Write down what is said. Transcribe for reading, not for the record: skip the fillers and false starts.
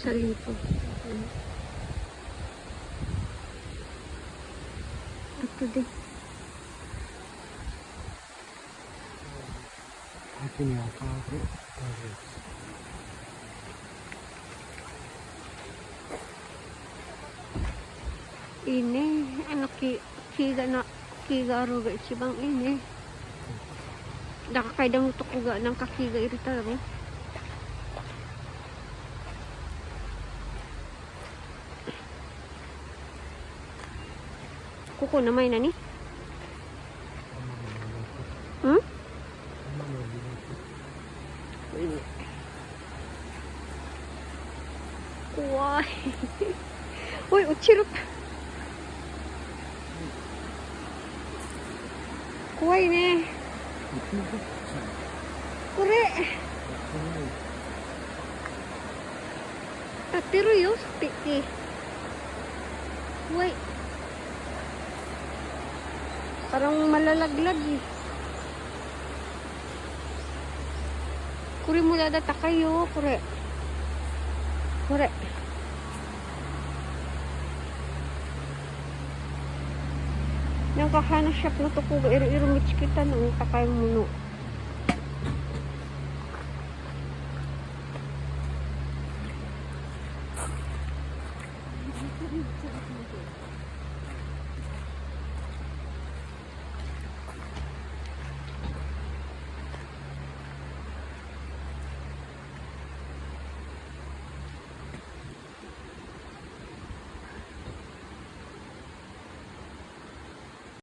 sa lipog. Ito din. Ini, ano kiga aruga sibang ini. Nakakaidang utok uga ng kakiga irita ro. Kuko na may nani? Hmm? Why? Uy, uchirap. Kuway ne. Kure. Pero yun, piki. Kuway. Parang malalaglag eh. Kure mo dada kayo, kure. Kure. Nang kahana siya na to ko iro-iro mitch kita nang takay muno.